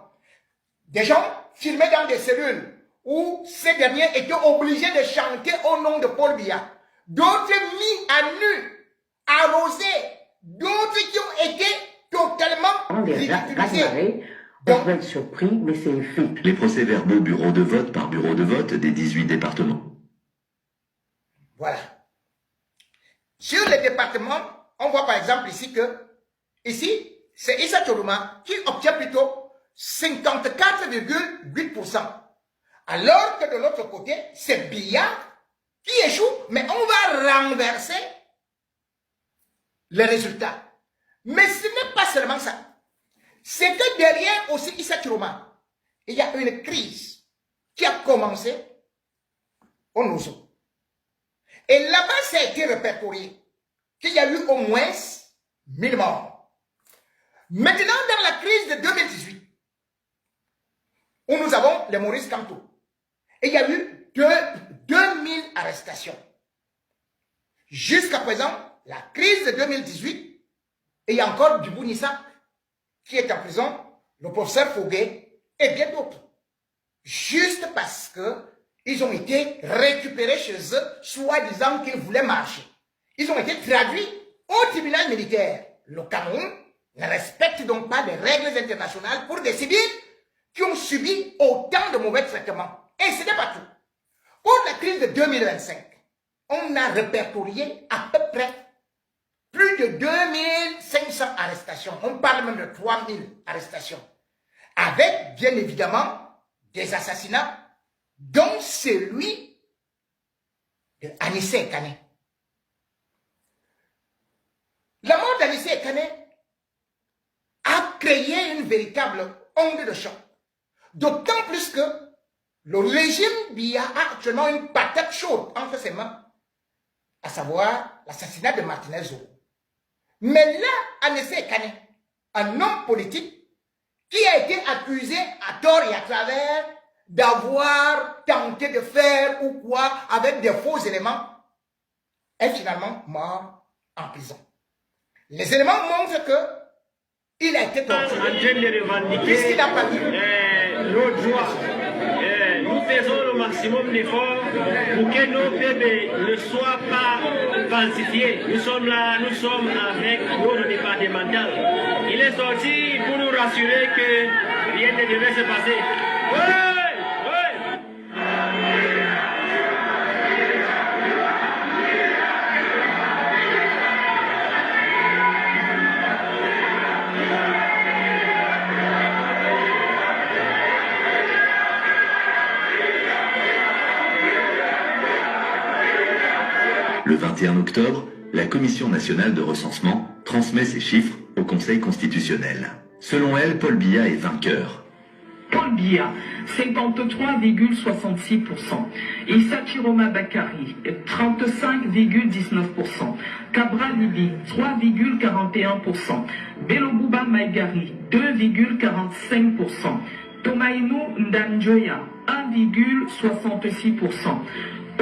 Des gens filmés dans des cellules où ces derniers étaient obligés de chanter au nom de Paul Biya. D'autres mis à nu, arrosés, d'autres qui ont été totalement ridiculisés. On peut être surpris, mais c'est une fait. Les procès-verbaux bureau de vote par bureau de vote des 18 départements. Voilà. Sur les départements, on voit par exemple ici que, ici, c'est Issa Chiroma qui obtient plutôt 54,8%. Alors que de l'autre côté, c'est Biya qui échoue, mais on va renverser les résultats. Mais ce n'est pas seulement ça. C'est que derrière aussi Issa Chiroma, il y a une crise qui a commencé au Nozo. Et là-bas, ça a été répertorié qu'il y a eu au moins 1000 morts. Maintenant, dans la crise de 2018, où nous avons les Maurice Kamto, et il y a eu 2000 arrestations. Jusqu'à présent, la crise de 2018, et il y a encore Dubou Nissa qui est en prison, le professeur Foguet et bien d'autres. Juste parce que ils ont été récupérés chez eux, soi-disant qu'ils voulaient marcher. Ils ont été traduits au tribunal militaire. Le Cameroun ne respecte donc pas les règles internationales pour des civils qui ont subi autant de mauvais traitements. Et ce n'est pas tout. Pour la crise de 2025, on a répertorié à peu près plus de 2500 arrestations. On parle même de 3000 arrestations. Avec, bien évidemment, des assassinats, dont celui de Anissé Ekane. La mort d'Anissé Ekane a créé une véritable onde de choc. D'autant plus que le régime Biya a actuellement une patate chaude entre ses mains, à savoir l'assassinat de Martinez Zoro. Mais là, Anissé Ekane, un homme politique qui a été accusé à tort et à travers d'avoir tenté de faire ou quoi avec des faux éléments, est finalement mort en prison. Les éléments montrent que il a été torturé puisqu'il n'a pas vu notre joie. Nous faisons le maximum d'efforts pour que nos bébés ne soient pas falsifiés. Nous sommes là, nous sommes avec notre départemental. Il est sorti pour nous rassurer que rien ne devait se passer. Ouais! 21 octobre, la Commission nationale de recensement transmet ces chiffres au Conseil constitutionnel. Selon elle, Paul Biya est vainqueur. Paul Biya, 53,66%. Issa Chiroma Bakari, 35,19%. Kabra Libi, 3,41%. Belobouba Maigari, 2,45%. Tomaïnou Ndanjoya, 1,66%.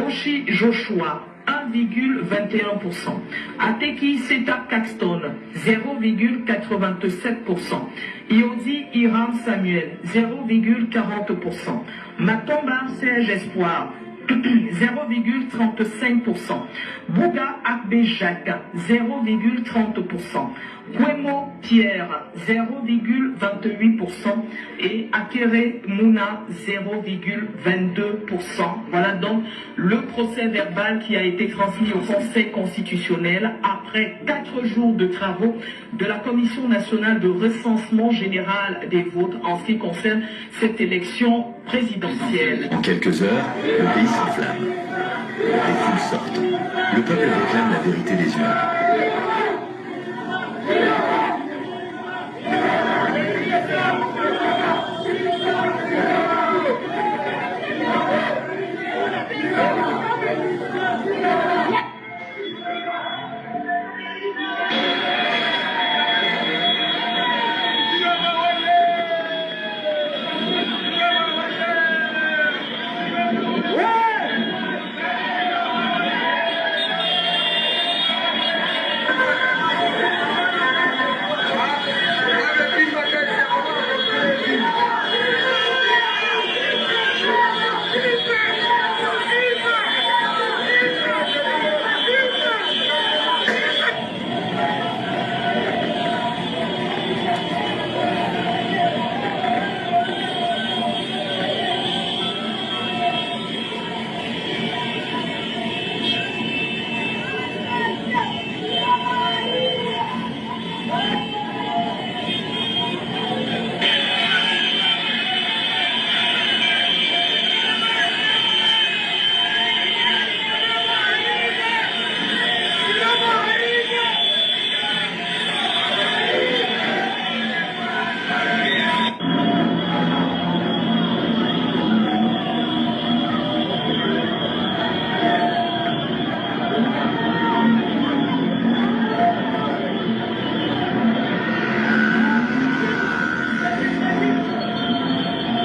Oshi Joshua, 1,21%. Ateki Seta Caxton, 0,87%. Iodi Iram Samuel, 0,40%. Matomba Serge Espoir, 0,35%. Bouga Akbe Jacques, 0,30%. Kwemo Pierre, 0,28%. Et Akere Mouna, 0,22%. Voilà donc le procès verbal qui a été transmis au Conseil constitutionnel après 4 jours de travaux de la Commission nationale de recensement général des votes en ce qui concerne cette élection présidentielle. En quelques heures, le pays s'enflamme. Les foules sortent. Le peuple réclame la vérité des urnes.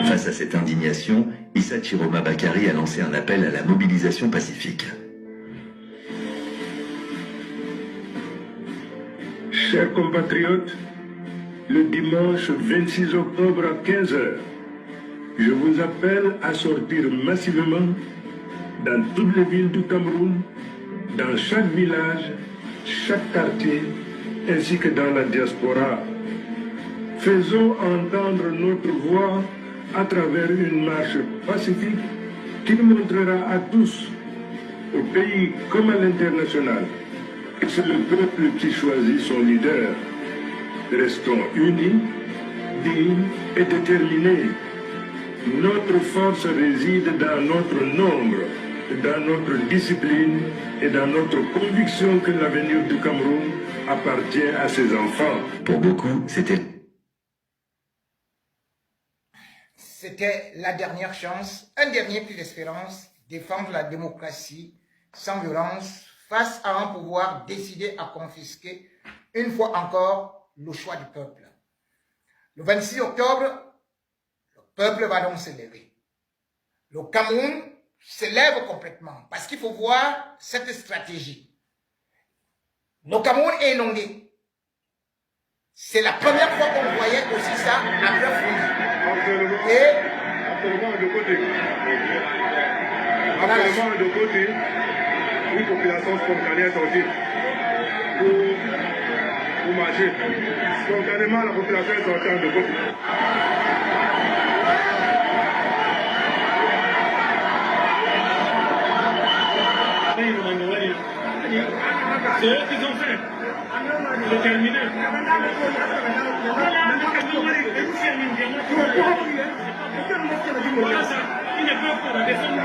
Face à cette indignation, Issa Chiroma Bakari a lancé un appel à la mobilisation pacifique. Chers compatriotes, le dimanche 26 octobre à 15 h, je vous appelle à sortir massivement dans toutes les villes du Cameroun, dans chaque village, chaque quartier, ainsi que dans la diaspora. Faisons entendre notre voix à travers une marche pacifique qui montrera à tous, au pays comme à l'international, que c'est le peuple qui choisit son leader. Restons unis, dignes et déterminés. Notre force réside dans notre nombre, dans notre discipline et dans notre conviction que l'avenir du Cameroun appartient à ses enfants. Pour beaucoup, c'était la dernière chance, un dernier cri d'espérance, défendre la démocratie sans violence face à un pouvoir décidé à confisquer une fois encore le choix du peuple. Le 26 octobre, le peuple va donc se lever. Le Cameroun se lève complètement parce qu'il faut voir cette stratégie. Le Cameroun est inondé. C'est la première fois qu'on voyait aussi ça après Founi. Actuellement de côté. Actuellement de côté, une population spontanée est sortie pour marcher. Spontanément, la population est sortie de côté. C'est eux qui ont fait. C'est terminé. Voilà ça. Ils ne peuvent pas descendre.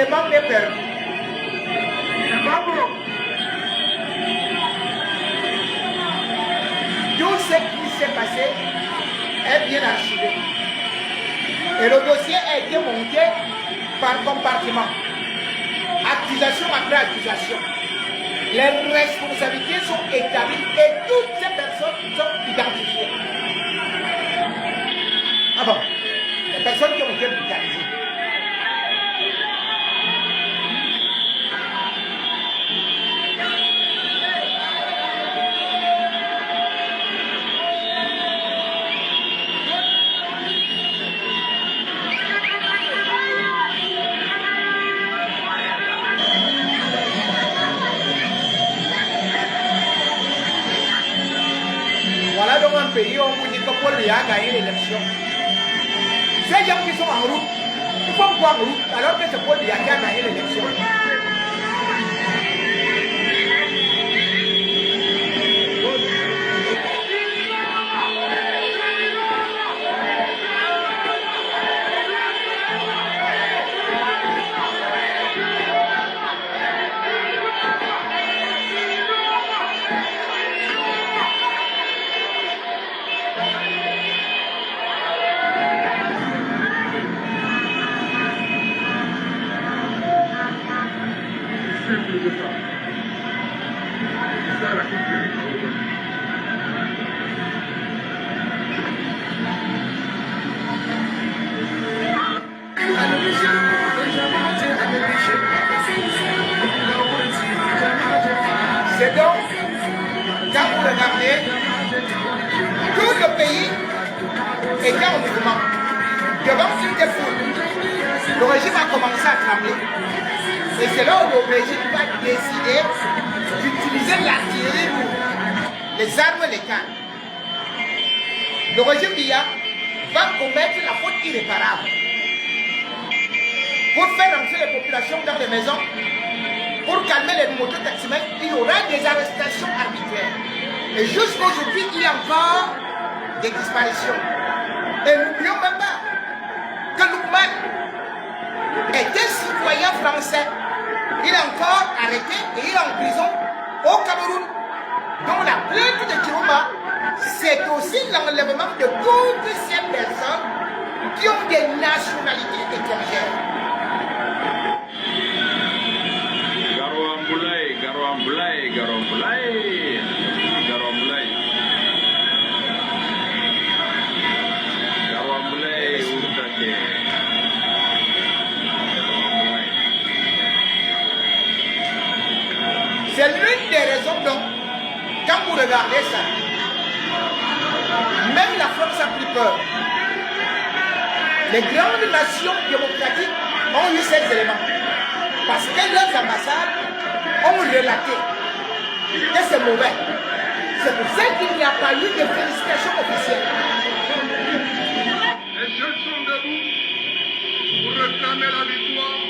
élément n'est perdu. Tout ce qui s'est passé est bien archivé. Et le dossier a été monté par compartiment. Accusation après accusation. Les responsabilités sont établies et toutes ces personnes sont identifiées. Ah bon? Les personnes qui ont été brutalisées. Voilà donc un pays où on vous dit que Paul Biya a gagné l'élection. Ces gens qui sont en route, ils font quoi en route alors que c'est Paul Biya qui a gagné l'élection? C'est donc, quand vous regardez, tout le pays était en mouvement. Devant une des foules, le régime a commencé à trembler. Et c'est là où le régime va décider d'utiliser l'artillerie lourde, les armes létales. Le régime Biya va commettre la faute irréparable. Pour faire entrer les populations dans les maisons, pour calmer les mototaximens, il y aura des arrestations arbitraires. Et jusqu'à aujourd'hui, il y a encore des disparitions. Et n'oublions même pas que Loukman est un citoyen français. Il est encore arrêté et il est en prison au Cameroun. Donc la plainte de Chiroma, c'est aussi l'enlèvement de toutes ces personnes qui ont des nationalités étrangères. C'est l'une des raisons donc, quand vous regardez ça, même la France a pris peur. Les grandes nations démocratiques ont eu ces éléments. Parce que leurs ambassades ont relaté que c'est mauvais. C'est pour ça qu'il n'y a pas eu de félicitations officielles. Les jeunes sont debout pour réclamer la victoire.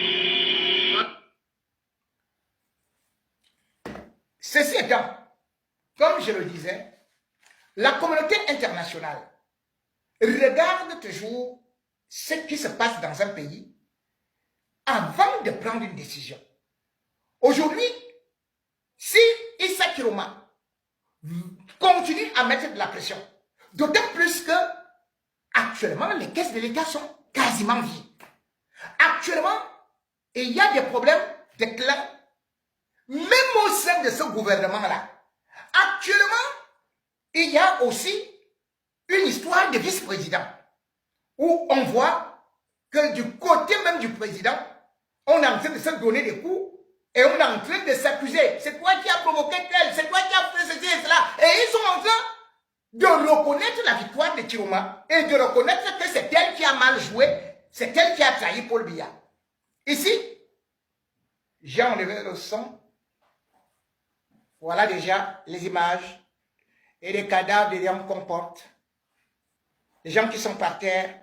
Ceci étant, comme je le disais, la communauté internationale regarde toujours ce qui se passe dans un pays avant de prendre une décision. Aujourd'hui, si Issa Kiroma continue à mettre de la pression, d'autant plus que actuellement les caisses de l'État sont quasiment vides. Actuellement, il y a des problèmes de clans, même au sein de ce gouvernement-là. Actuellement, il y a aussi une histoire de vice-président où on voit que du côté même du président, on est en train de se donner des coups et on est en train de s'accuser. C'est toi qui as provoqué tel, c'est toi qui as fait ceci et cela. Et ils sont en train de reconnaître la victoire de Chiroma et de reconnaître que c'est elle qui a mal joué, c'est elle qui a trahi Paul Biya. Ici, j'ai enlevé le son. Voilà déjà les images et les cadavres des gens qu'on porte. Les gens qui sont par terre.